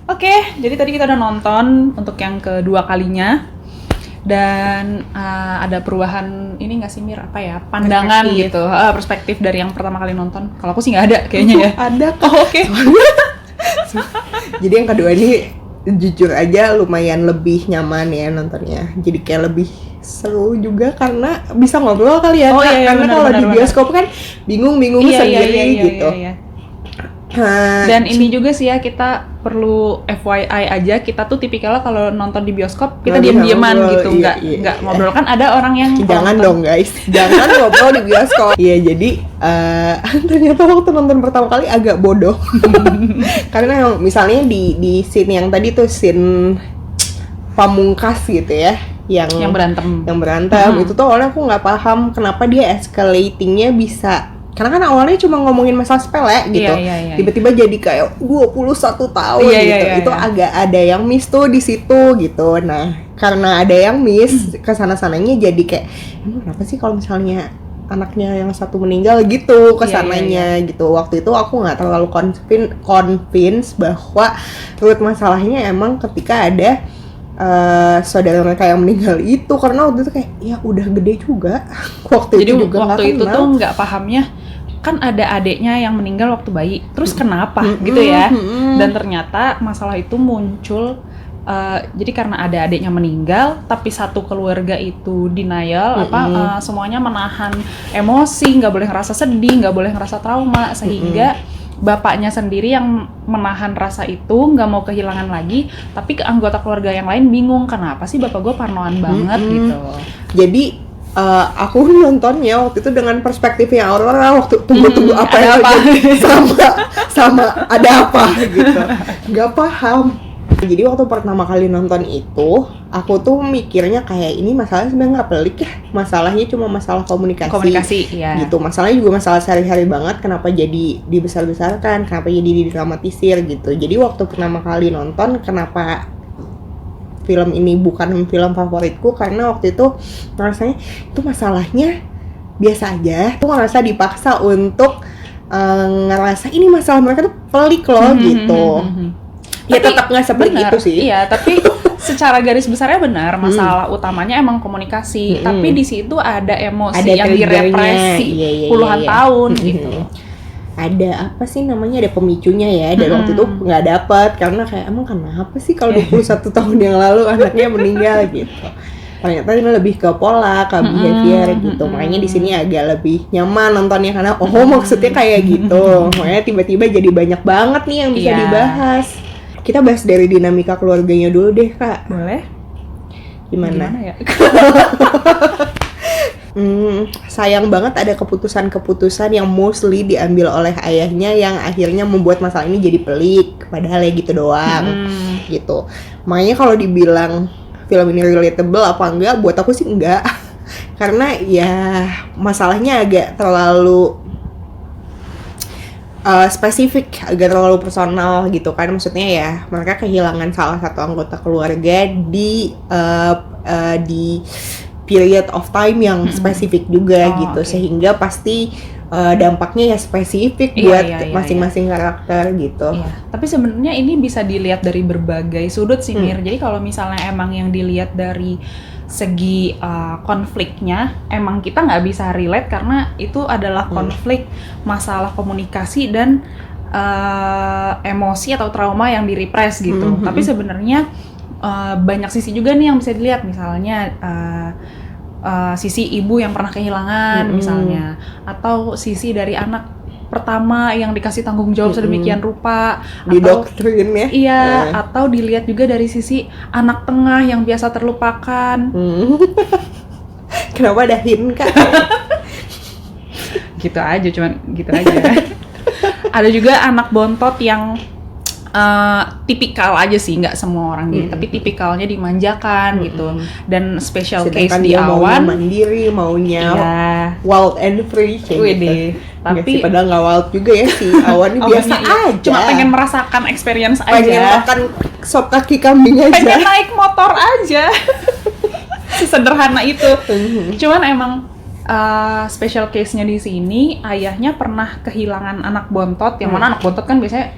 Oke, jadi tadi kita udah nonton untuk yang kedua kalinya. Dan ada perubahan ini nggak sih Mir, apa ya, pandangan Perspektif. gitu, perspektif dari yang pertama kali nonton. Kalau aku sih nggak ada kayaknya ya. Ada kok. Oh, oke. Jadi yang kedua ini jujur aja lumayan lebih nyaman ya nontonnya. Jadi kayak lebih seru juga karena bisa ngobrol kali ya. Oh, Kak. iya, Karena benar, kalau benar, di bioskop kan bingung-bingung sendiri gitu. Iya. Nah, Dan ini juga sih ya, kita perlu FYI aja, kita tuh tipikalnya kalau nonton di bioskop kita Nggak bisa diam-diaman ngobrol, gitu, iya. nggak ngobrol. Kan ada orang yang jangan nonton- dong guys, jangan ngobrol di bioskop. Iya, jadi ternyata waktu nonton pertama kali agak bodoh. Karena misalnya di scene yang tadi tuh scene pamungkas gitu ya, yang berantem. itu tuh awalnya aku nggak paham kenapa dia escalatingnya bisa, karena kan awalnya cuma ngomongin masalah sepele gitu, Iya. tiba-tiba jadi kayak 21 tahun Iya, gitu, iya, itu iya. agak ada yang miss tuh di situ gitu. Nah karena ada yang miss kesana-sananya jadi kayak emang kenapa sih kalau misalnya anaknya yang satu meninggal gitu kesananya gitu. Waktu itu aku nggak terlalu convince bahwa root masalahnya emang ketika ada saudara mereka yang meninggal itu, karena waktu itu kayak ya udah gede juga. Jadi itu juga waktu nggak itu kenal. tuh nggak pahamnya, kan ada adeknya yang meninggal waktu bayi, terus kenapa gitu ya. Dan ternyata masalah itu muncul jadi karena ada adeknya meninggal, tapi satu keluarga itu denial, semuanya menahan emosi, nggak boleh ngerasa sedih, nggak boleh ngerasa trauma, sehingga bapaknya sendiri yang menahan rasa itu, nggak mau kehilangan lagi, tapi ke anggota keluarga yang lain bingung, kenapa sih bapak gue parnoan banget gitu. Jadi aku nontonnya waktu itu dengan perspektif yang Aurora waktu tunggu apa ada yang apa? terjadi sama ada apa gitu, nggak paham. Jadi waktu pertama kali nonton itu aku tuh mikirnya kayak ini masalahnya sebenarnya nggak pelik ya, masalahnya cuma masalah komunikasi ya. gitu. Masalahnya juga masalah sehari-hari banget, kenapa jadi dibesar-besarkan, kenapa jadi didramatisir gitu. Jadi waktu pertama kali nonton, kenapa film ini bukan film favoritku, karena waktu itu rasanya itu masalahnya biasa aja. Aku ngerasa dipaksa untuk ngerasa ini masalah mereka tuh pelik loh gitu. Ya Tapi tetap nggak sepelik benar, itu sih. Iya, tapi secara garis besarnya benar, masalah utamanya emang komunikasi. Tapi di situ ada emosi Ada yang triggernya. direpresi Iya. puluhan tahun gitu. Ada apa sih namanya, ada pemicunya ya, dan waktu itu nggak dapet karena kayak emang kenapa sih kalau 21 tahun yang lalu anaknya meninggal gitu. Ternyata ini lebih ke pola, ke behavior gitu. Makanya di sini agak lebih nyaman nontonnya karena maksudnya kayak gitu. Makanya tiba-tiba jadi banyak banget nih yang bisa Iya. dibahas. Kita bahas dari dinamika keluarganya dulu deh, Kak. Boleh? Gimana? ya? Sayang banget ada keputusan-keputusan yang mostly diambil oleh ayahnya yang akhirnya membuat masalah ini jadi pelik, padahal ya gitu doang gitu. Makanya kalau dibilang film ini relatable apa enggak, buat aku sih enggak. Karena ya masalahnya agak terlalu spesifik, agak terlalu personal gitu kan. Maksudnya ya mereka kehilangan salah satu anggota keluarga di period of time yang spesifik juga gitu. Sehingga pasti dampaknya ya spesifik buat masing-masing karakter gitu. Iya. Tapi sebenarnya ini bisa dilihat dari berbagai sudut sih Mir. Jadi kalau misalnya emang yang dilihat dari segi konfliknya, emang kita nggak bisa relate karena itu adalah konflik masalah komunikasi dan emosi atau trauma yang direpress gitu. Tapi sebenarnya banyak sisi juga nih yang bisa dilihat, misalnya sisi ibu yang pernah kehilangan misalnya, atau sisi dari anak pertama yang dikasih tanggung jawab sedemikian rupa, Didoktrin ya. Iya, atau dilihat juga dari sisi anak tengah yang biasa terlupakan. Kenapa ada hint, Kak? Gitu aja, cuman gitu aja. Ada juga anak bontot yang tipikal aja sih, nggak semua orang gini, tapi tipikalnya dimanjakan gitu. Dan special case Sedangkan di dia maunya awan, mandiri, maunya wild and free kayak gitu. Tapi padahal nggak wild juga ya si Awan ini biasa aja. Cuma pengen merasakan experience aja. Pengen makan sop kaki kambing aja. Pengen naik motor aja. Sesederhana itu. Cuman emang special case-nya di sini ayahnya pernah kehilangan anak bontot, yang mana anak bontot kan biasanya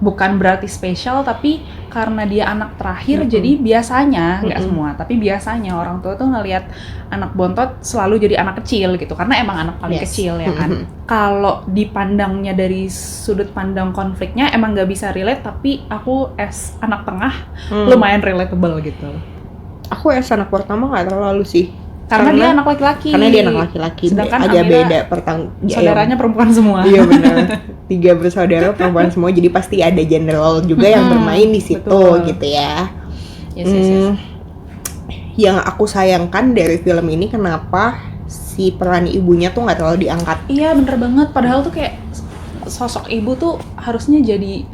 bukan berarti spesial, tapi karena dia anak terakhir, jadi biasanya, nggak semua, tapi biasanya orang tua tuh ngelihat anak bontot selalu jadi anak kecil gitu, karena emang anak paling kecil ya kan. Kalau dipandangnya dari sudut pandang konfliknya emang nggak bisa relate, tapi aku as anak tengah lumayan relatable gitu. Aku as anak pertama nggak terlalu sih. Karena dia anak laki-laki. Karena dia anak laki-laki. Sedangkan agak Amira, beda saudaranya perempuan semua. Iya benar. 3 bersaudara perempuan semua, jadi pasti ada gender role juga yang bermain di situ. Betul. Gitu ya. Yes. Yang aku sayangkan dari film ini, kenapa si peran ibunya tuh nggak terlalu diangkat. Iya bener banget. Padahal tuh kayak sosok ibu tuh harusnya jadi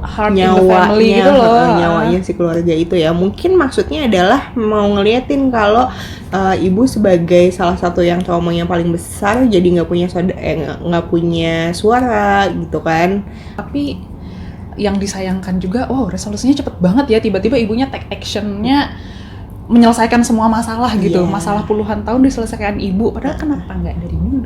heart in the family gitu loh. Nyawanya si keluarga itu ya. Mungkin maksudnya adalah mau ngeliatin kalau ibu sebagai salah satu yang traumanya paling besar, jadi nggak punya suara gitu kan. Tapi yang disayangkan juga, resolusinya cepet banget ya. Tiba-tiba ibunya take actionnya menyelesaikan semua masalah gitu. Masalah puluhan tahun diselesaikan ibu. Padahal kenapa nggak dari dulu?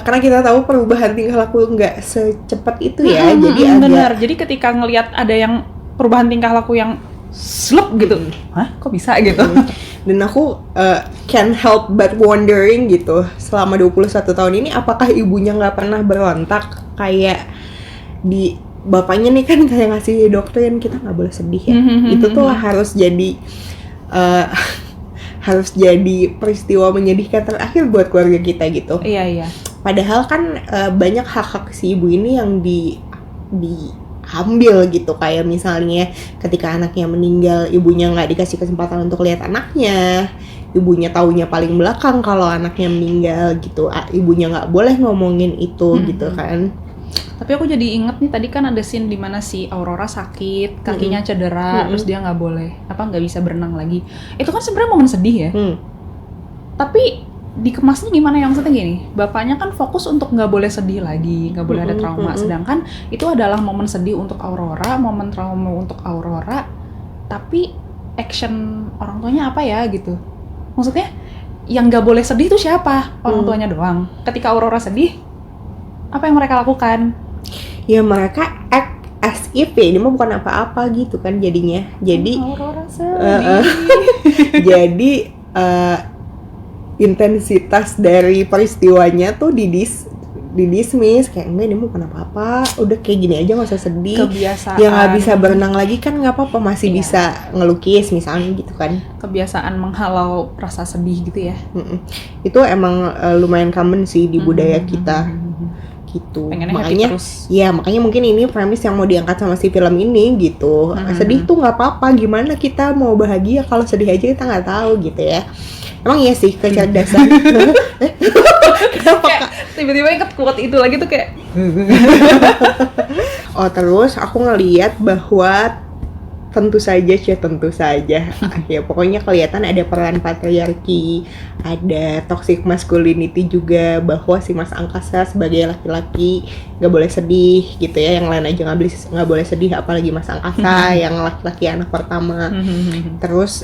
Karena kita tahu perubahan tingkah laku nggak secepat itu ya. Jadi benar. Jadi ketika ngelihat ada yang perubahan tingkah laku yang slup gitu, hah kok bisa gitu? Dan aku can't help but wondering gitu, selama 21 tahun ini apakah ibunya nggak pernah berontak kayak di bapaknya nih, kan kayak ngasih doktrin kita nggak boleh sedih ya. Itu tuh harus jadi peristiwa menyedihkan terakhir buat keluarga kita gitu. Iya. Padahal kan banyak hak-hak si ibu ini yang diambil gitu, kayak misalnya ketika anaknya meninggal, ibunya nggak dikasih kesempatan untuk lihat anaknya, ibunya taunya paling belakang kalau anaknya meninggal gitu, ibunya nggak boleh ngomongin itu gitu kan. Tapi aku jadi inget nih, tadi kan ada scene dimana si Aurora sakit, kakinya cedera, terus dia nggak bisa berenang lagi. Itu kan sebenarnya momen sedih ya. Tapi dikemasnya gimana, yang maksudnya gini, bapaknya kan fokus untuk nggak boleh sedih lagi, nggak boleh ada trauma, sedangkan itu adalah momen sedih untuk Aurora, momen trauma untuk Aurora, tapi action orang tuanya apa ya gitu. Maksudnya yang nggak boleh sedih itu siapa? Orang tuanya doang. Ketika Aurora sedih, apa yang mereka lakukan? Ya mereka act as if ini mah bukan apa-apa gitu kan jadinya. Jadi Aurora sedih. Jadi intensitas dari peristiwanya tuh didismiss, kayak enggak ini mah bukan apa-apa, udah kayak gini aja nggak usah sedih. Kebiasaan. Yang nggak bisa berenang lagi kan nggak apa-apa, masih bisa ngelukis misalnya gitu kan. Kebiasaan menghalau rasa sedih gitu ya. Itu emang lumayan common sih di budaya kita. Gitu. Pengennya makanya terus. Ya makanya mungkin ini premis yang mau diangkat sama si film ini gitu. Sedih tuh nggak apa-apa, gimana kita mau bahagia kalau sedih aja kita nggak tahu gitu ya. Emang iya sih kecerdasan. Kenapa kayak tiba-tiba inget quote itu lagi tuh kayak terus aku ngeliat bahwa tentu saja ya pokoknya kelihatan ada peran patriarki, ada toxic masculinity juga, bahwa si Mas Angkasa sebagai laki-laki nggak boleh sedih gitu ya, yang lain aja nggak boleh sedih, apalagi Mas Angkasa yang laki-laki anak pertama. Terus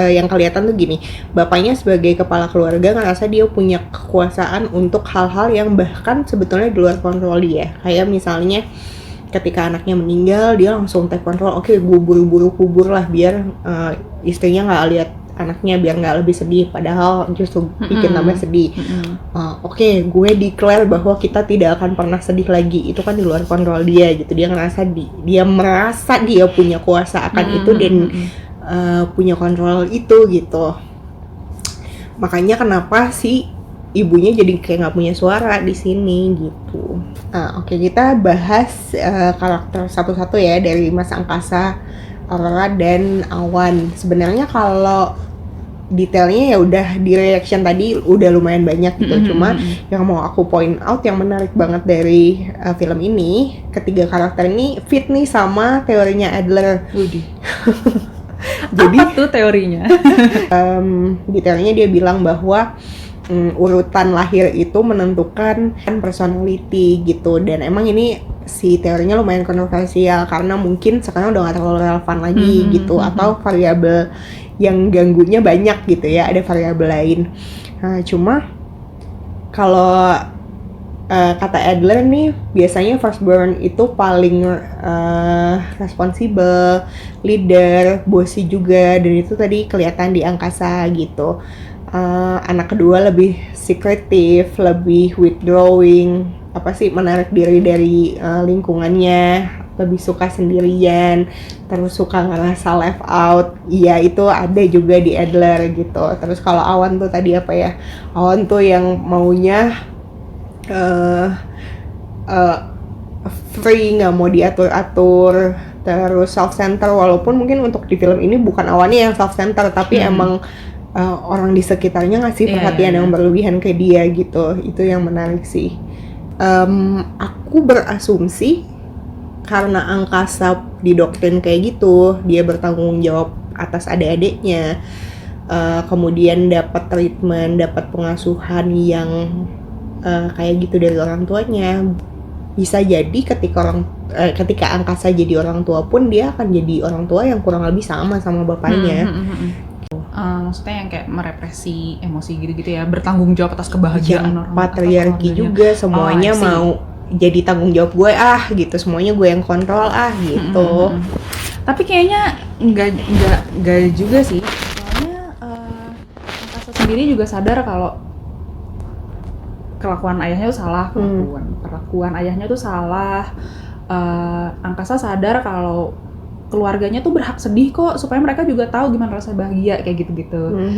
yang kelihatan tuh gini, bapaknya sebagai kepala keluarga ngerasa dia punya kekuasaan untuk hal-hal yang bahkan sebetulnya di luar kontrol dia, kayak misalnya ketika anaknya meninggal dia langsung take control, gue buru-buru kubur lah biar istrinya nggak lihat anaknya, biar nggak lebih sedih, padahal justru bikin tambah sedih. Gue declare bahwa kita tidak akan pernah sedih lagi, itu kan di luar kontrol dia gitu. Dia merasa dia punya kuasa akan itu dan punya kontrol itu gitu. Makanya kenapa sih ibunya jadi kayak nggak punya suara di sini gitu. Kita bahas karakter satu-satu ya, dari Mas Angkasa, Aurora, dan Awan. Sebenarnya kalau detailnya ya udah di reaction tadi udah lumayan banyak gitu. Cuma yang mau aku point out yang menarik banget dari film ini, ketiga karakter ini fit nih sama teorinya Adler. Jadi apa tuh teorinya? Detailnya dia bilang bahwa urutan lahir itu menentukan personality gitu, dan emang ini si teorinya lumayan kontroversial karena mungkin sekarang udah gak terlalu relevan lagi gitu, atau variabel yang ganggunya banyak gitu ya, ada variabel lain. Cuma kalau kata Adler nih, biasanya firstborn itu paling responsibel, leader, bossy juga, dan itu tadi kelihatan di angkasa gitu. Anak kedua lebih secretive, lebih withdrawing, menarik diri dari lingkungannya, lebih suka sendirian, terus suka ngerasa left out. Iya, itu ada juga di Adler gitu. Terus kalau Awan tuh tadi Awan tuh yang maunya free, nggak mau diatur-atur, terus self-center, walaupun mungkin untuk di film ini bukan Awannya yang self-center, tapi emang orang di sekitarnya ngasih perhatian yang berlebihan ke dia gitu. Itu yang menarik sih. Aku berasumsi karena angkasa didoktrin kayak gitu, dia bertanggung jawab atas adik-adiknya, kemudian dapat treatment, dapat pengasuhan yang kayak gitu dari orang tuanya. Bisa jadi ketika angkasa jadi orang tua pun dia akan jadi orang tua yang kurang lebih sama bapaknya. Maksudnya yang kayak merepresi emosi gitu-gitu ya, bertanggung jawab atas kebahagiaan orang. Patriarki juga, semuanya mau jadi tanggung jawab gue gitu, semuanya gue yang kontrol gitu. Tapi kayaknya enggak juga sih. Soalnya angkasa sendiri juga sadar kalau kelakuan ayahnya tuh salah, perlakuan ayahnya tuh salah. Angkasa sadar kalau keluarganya tuh berhak sedih kok, supaya mereka juga tahu gimana rasa bahagia kayak gitu-gitu.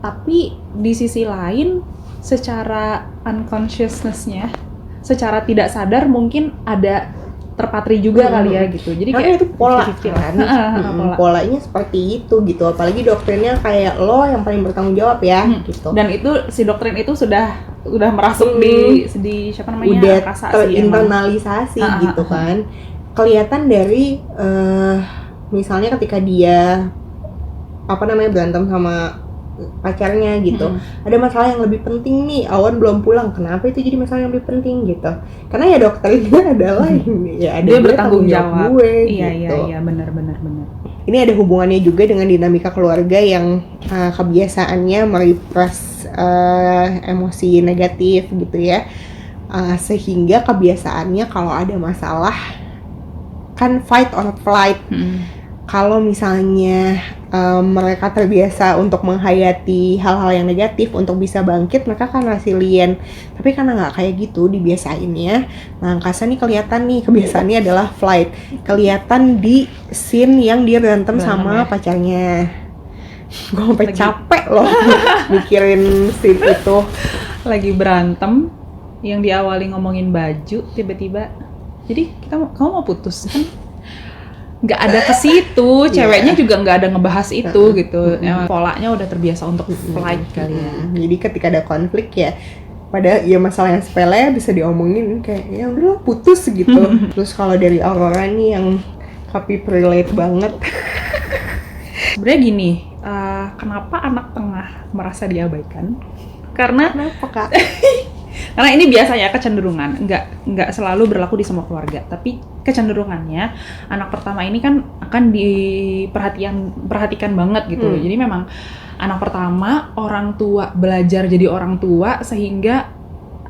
Tapi di sisi lain, secara unconsciousness-nya, secara tidak sadar mungkin ada terpatri juga kali ya gitu. Jadi karena kayak itu pola kan. Polanya seperti itu gitu. Apalagi doktrinnya kayak lo yang paling bertanggung jawab ya gitu. Dan itu si doktrin itu sudah merasuk di siapa namanya? Udah terinternalisasi gitu kan. Kelihatan dari misalnya ketika dia berantem sama pacarnya gitu, ada masalah yang lebih penting nih, Awan belum pulang, kenapa itu jadi masalah yang lebih penting gitu? Karena ya doktrinnya adalah ya ada dia bertanggung jawab gue, iya gitu. iya benar. Ini ada hubungannya juga dengan dinamika keluarga yang kebiasaannya merepress emosi negatif gitu ya, sehingga kebiasaannya kalau ada masalah kan fight or flight. Kalau misalnya mereka terbiasa untuk menghayati hal-hal yang negatif untuk bisa bangkit, mereka kan resilient. Tapi karena nggak kayak gitu dibiasainnya, nah angkasa nih kelihatan nih kebiasaannya adalah flight. Kelihatan di scene yang dia berantem sama pacarnya. Gue sampai capek loh mikirin scene itu. Lagi berantem, yang diawali ngomongin baju, tiba-tiba, jadi kamu mau putus kan? Nggak ada ke situ, ceweknya juga nggak ada ngebahas itu gitu. Polanya udah terbiasa untuk flight kali ya. Jadi ketika ada konflik ya, pada ya masalah yang sepele bisa diomongin kayak ya udah putus gitu. Terus kalau dari Aurora nih yang Kapip relate banget. Sebenarnya gini, kenapa anak tengah merasa diabaikan? Karena Kak? Karena ini biasanya kecenderungan, nggak selalu berlaku di semua keluarga, tapi kecenderungannya anak pertama ini kan akan diperhatikan banget gitu. Jadi memang anak pertama, orang tua belajar jadi orang tua sehingga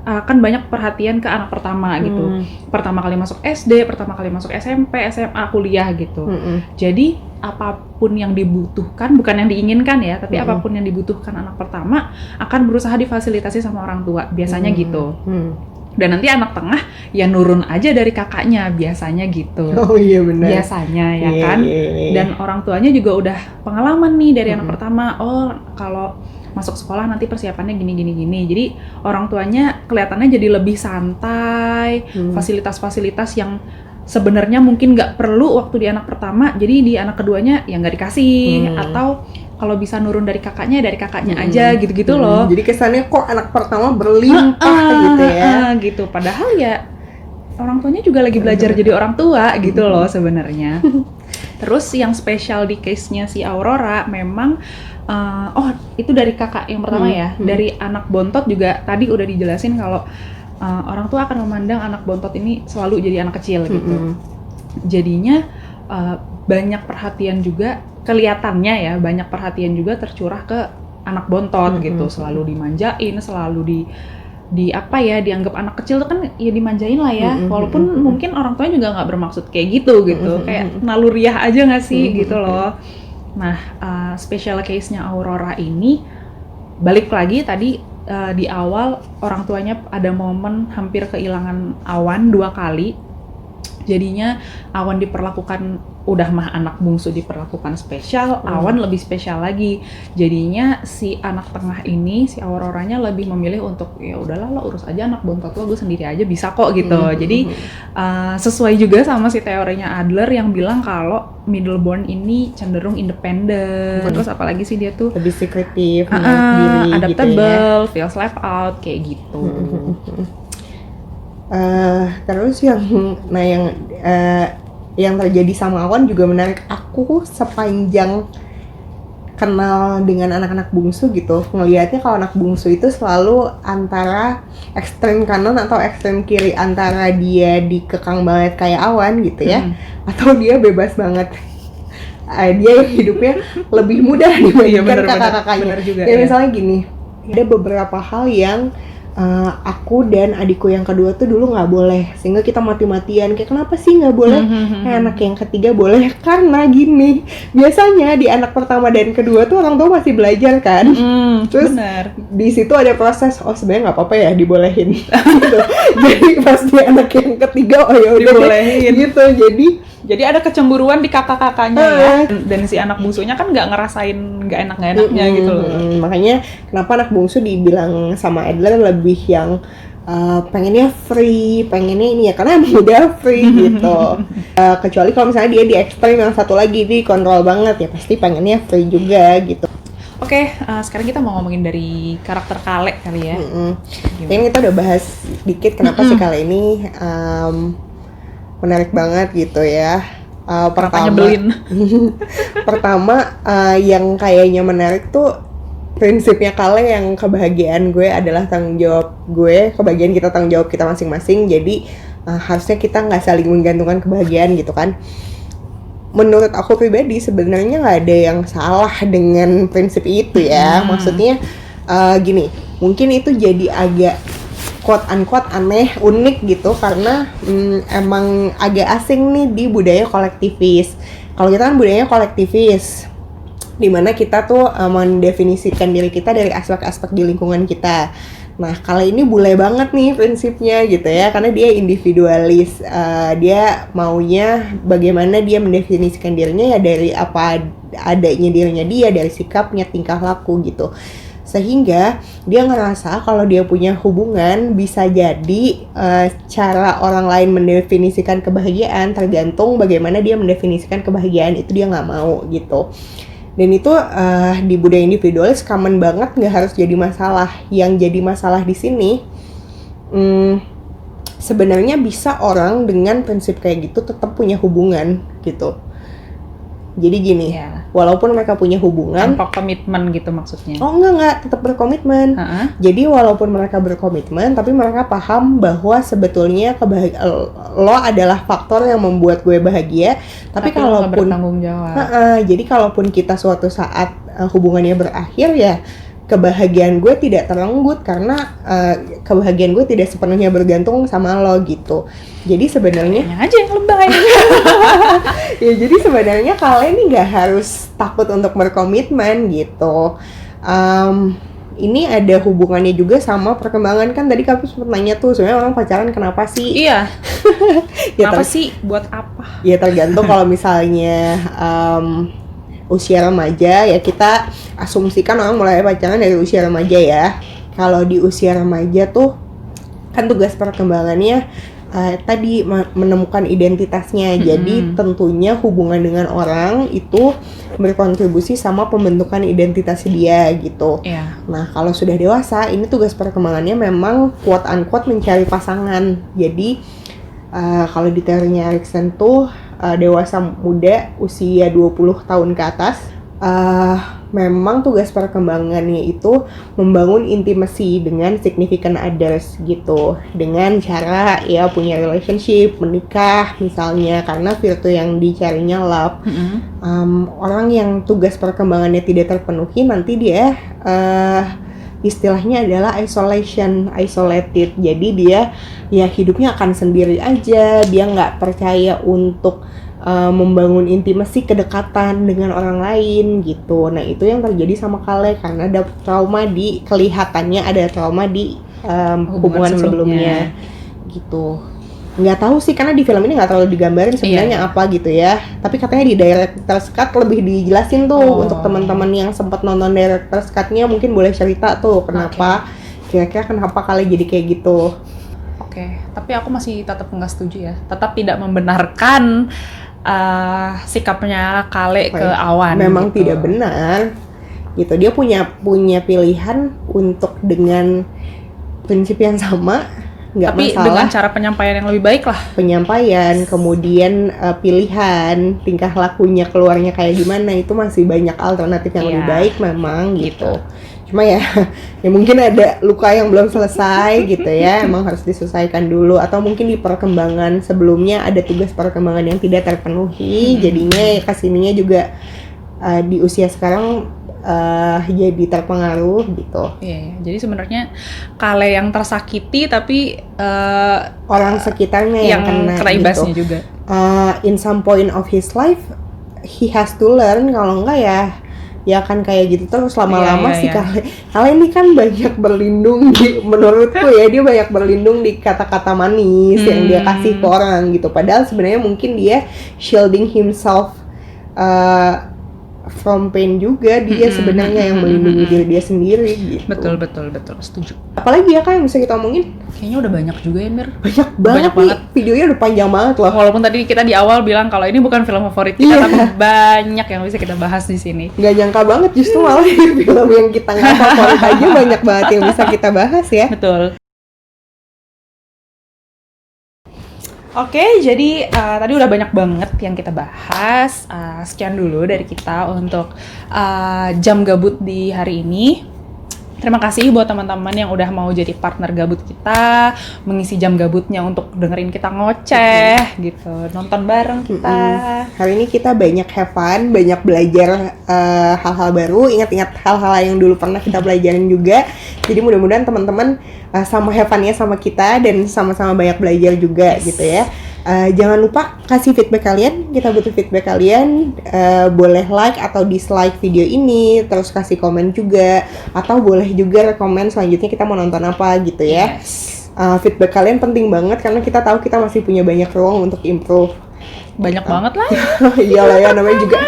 akan banyak perhatian ke anak pertama gitu. Pertama kali masuk SD, pertama kali masuk SMP, SMA, kuliah gitu. Jadi apapun yang dibutuhkan, bukan yang diinginkan ya, tapi apapun yang dibutuhkan anak pertama akan berusaha difasilitasi sama orang tua, biasanya gitu. Dan nanti anak tengah ya nurun aja dari kakaknya, biasanya gitu. Oh iya benar. Biasanya ya kan. Dan orang tuanya juga udah pengalaman nih dari anak pertama. Oh kalau masuk sekolah nanti persiapannya gini. Jadi orang tuanya kelihatannya jadi lebih santai, fasilitas-fasilitas yang sebenarnya mungkin nggak perlu waktu di anak pertama, jadi di anak keduanya ya nggak dikasih, atau kalau bisa nurun dari kakaknya aja gitu-gitu loh. Jadi kesannya kok anak pertama berlimpah gitu ya. Gitu. Padahal ya orang tuanya juga lagi belajar jadi orang tua gitu loh sebenarnya. Terus yang spesial di case-nya si Aurora memang itu dari kakak yang pertama ya, dari anak bontot juga tadi udah dijelasin kalau orang tua akan memandang anak bontot ini selalu jadi anak kecil gitu. Jadinya banyak perhatian juga, kelihatannya ya banyak perhatian juga tercurah ke anak bontot gitu, selalu dimanjain, selalu apa ya, dianggap anak kecil tuh kan ya dimanjain lah ya, walaupun mungkin orang tuanya juga nggak bermaksud kayak gitu kayak naluriah aja nggak sih gitu loh. Nah, special case-nya Aurora ini balik lagi tadi di awal orang tuanya ada momen hampir kehilangan Awan 2 kali. Jadinya Awan diperlakukan, udah mah anak bungsu diperlakukan spesial, Awan lebih spesial lagi. Jadinya si anak tengah ini, si Auroranya lebih memilih untuk ya udahlah lo urus aja anak bontot lo, gue sendiri aja bisa kok gitu. Jadi sesuai juga sama si teorinya Adler yang bilang kalau middleborn ini cenderung independen. Terus apalagi sih dia tuh lebih sekretif, diri adaptable, gitu ya. Feels left out kayak gitu. Terus yang terjadi sama Awan juga menarik aku sepanjang kenal dengan anak-anak bungsu gitu. Ngelihatnya kalau anak bungsu itu selalu antara ekstrem kanan atau ekstrem kiri, antara dia dikekang banget kayak Awan gitu ya, atau dia bebas banget. Dia yang hidupnya lebih mudah dibandingkan kakak-kakaknya. Ya misalnya gini, ada beberapa hal yang aku dan adikku yang kedua tuh dulu nggak boleh, sehingga kita mati-matian kayak kenapa sih nggak boleh, anak yang ketiga boleh, karena gini, biasanya di anak pertama dan kedua tuh orang tua masih belajar kan, terus bener. Di situ ada proses, oh sebenarnya nggak apa-apa ya dibolehin gitu. Jadi pas di anak yang ketiga oh ya udah dibolehin gitu, jadi ada kecemburuan di kakak-kakaknya ya, dan si anak bungsunya kan nggak ngerasain nggak enak-enaknya gitu loh. Makanya kenapa anak bungsu dibilang sama Adler lebih yang pengennya free, pengennya ini ya karena emang udah free gitu. Kecuali kalau misalnya dia di ekstrem yang satu lagi di kontrol banget ya pasti pengennya free juga gitu. Oke, sekarang kita mau ngomongin dari karakter Kale kali ya. Kayaknya kita udah bahas dikit kenapa sih Kale ini menarik banget gitu ya. Pertama yang kayaknya menarik tuh prinsipnya Kale yang kebahagiaan gue adalah tanggung jawab gue, kebahagiaan kita tanggung jawab kita masing-masing. Jadi harusnya kita nggak saling menggantungkan kebahagiaan gitu kan. Menurut aku pribadi sebenarnya nggak ada yang salah dengan prinsip itu ya. Maksudnya gini, mungkin itu jadi agak quote-unquote aneh, unik gitu karena emang agak asing nih di budaya kolektivis. Kalau kita kan budayanya kolektivis, dimana kita tuh mendefinisikan diri kita dari aspek-aspek di lingkungan kita. Nah, kali ini bule banget nih prinsipnya gitu ya, karena dia individualis. Dia maunya bagaimana dia mendefinisikan dirinya ya dari apa adanya dirinya dia, dari sikapnya, tingkah laku gitu. Sehingga dia ngerasa kalau dia punya hubungan bisa jadi cara orang lain mendefinisikan kebahagiaan tergantung bagaimana dia mendefinisikan kebahagiaan itu dia nggak mau gitu. Dan itu di budaya individualis common banget, nggak harus jadi masalah. Yang jadi masalah di sini sebenarnya bisa orang dengan prinsip kayak gitu tetap punya hubungan gitu. Jadi gini, walaupun mereka punya hubungan tanpa komitmen gitu maksudnya. Oh enggak, tetap berkomitmen. Jadi walaupun mereka berkomitmen, tapi mereka paham bahwa sebetulnya lo adalah faktor yang membuat gue bahagia. Tapi kalaupun bertanggung jawab. Jadi kalaupun kita suatu saat hubungannya berakhir ya, kebahagiaan gue tidak terenggut karena kebahagiaan gue tidak sepenuhnya bergantung sama lo gitu. Jadi sebenarnya aja yang lebay. Ya jadi sebenarnya kalian ini nggak harus takut untuk berkomitmen gitu. Ini ada hubungannya juga sama perkembangan, kan tadi kamu sempat nanya tuh sebenarnya orang pacaran kenapa sih? Iya. Kenapa sih? Buat apa? Ya tergantung kalau misalnya usia remaja ya kita asumsikan orang mulai pacaran dari usia remaja ya. Kalau di usia remaja tuh kan tugas perkembangannya tadi menemukan identitasnya. Jadi tentunya hubungan dengan orang itu berkontribusi sama pembentukan identitas dia gitu. Nah kalau sudah dewasa ini tugas perkembangannya memang quote unquote mencari pasangan. Jadi kalau di teorinya Erikson tuh dewasa muda usia 20 tahun ke atas memang tugas perkembangannya itu membangun intimacy dengan significant others gitu, dengan cara ya punya relationship, menikah misalnya, karena virtu yang dicarinya love. Orang yang tugas perkembangannya tidak terpenuhi nanti dia istilahnya adalah isolated. Jadi dia ya hidupnya akan sendiri aja, dia nggak percaya untuk membangun intimasi, kedekatan dengan orang lain gitu. Nah itu yang terjadi sama Kale karena ada trauma kelihatannya ada trauma di hubungan sebelumnya gitu. Nggak tahu sih karena di film ini nggak terlalu digambarin sebenarnya apa gitu ya. Tapi katanya di director's cut lebih dijelasin tuh untuk teman-teman yang sempat nonton director's cut-nya mungkin boleh cerita tuh kenapa kira-kira kenapa Kale jadi kayak gitu. Oke, tapi aku masih tetap nggak setuju ya. Tetap tidak membenarkan sikapnya Kale ke Awan. Memang gitu. tidak benar. Gitu. Dia punya pilihan untuk dengan prinsip yang sama, nggak tapi masalah. dengan cara penyampaian yang lebih baik lah. Penyampaian, kemudian pilihan, tingkah lakunya keluarnya kayak gimana itu masih banyak alternatif yang lebih baik memang gitu. Cuma ya mungkin ada luka yang belum selesai gitu ya, emang harus diselesaikan dulu atau mungkin di perkembangan sebelumnya ada tugas perkembangan yang tidak terpenuhi, jadinya kesininya juga di usia sekarang jadi terpengaruh gitu. Iya, jadi sebenarnya Kale yang tersakiti tapi orang sekitarnya yang kena imbasnya gitu. juga. In some point of his life, he has to learn kalau enggak ya kan kayak gitu terus lama-lama si Kale ini kan banyak berlindung menurutku ya dia banyak berlindung di kata-kata manis yang dia kasih ke orang gitu. Padahal sebenarnya mungkin dia shielding himself from pain juga, dia sebenarnya yang melindungi diri dia sendiri gitu. Betul, setuju. Apalagi ya kan yang bisa kita omongin? Kayaknya udah banyak juga ya, Mir. Banyak banget. Videonya udah panjang banget loh. Walaupun tadi kita di awal bilang kalau ini bukan film favorit kita, tapi banyak yang bisa kita bahas di sini. Gak nyangka banget justru malah film yang kita nggak favorit aja banyak banget yang bisa kita bahas ya. Betul. Oke, jadi tadi udah banyak banget yang kita bahas. Sekian dulu dari kita untuk jam gabut di hari ini. Terima kasih buat teman-teman yang udah mau jadi partner gabut kita, mengisi jam gabutnya untuk dengerin kita ngoceh gitu, nonton bareng kita. Hari ini kita banyak have fun, banyak belajar hal-hal baru, ingat-ingat hal-hal yang dulu pernah kita pelajarin juga. Jadi mudah-mudahan teman-teman sama have fun-nya sama kita dan sama-sama banyak belajar juga gitu ya. Jangan lupa kasih feedback kalian, kita butuh feedback kalian. Boleh like atau dislike video ini, terus kasih komen juga, atau boleh juga rekomen selanjutnya kita mau nonton apa gitu ya. Feedback kalian penting banget karena kita tahu kita masih punya banyak ruang untuk improve. Banyak banget lah. Iyalah ya, namanya juga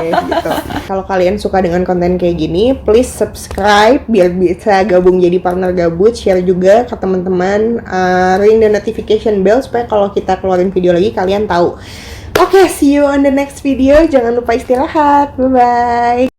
gitu. Kalau kalian suka dengan konten kayak gini, please subscribe biar bisa gabung jadi partner gabut, share juga ke teman-teman, ring the notification bell supaya kalau kita keluarin video lagi kalian tahu. Oke, see you on the next video. Jangan lupa istirahat. Bye bye.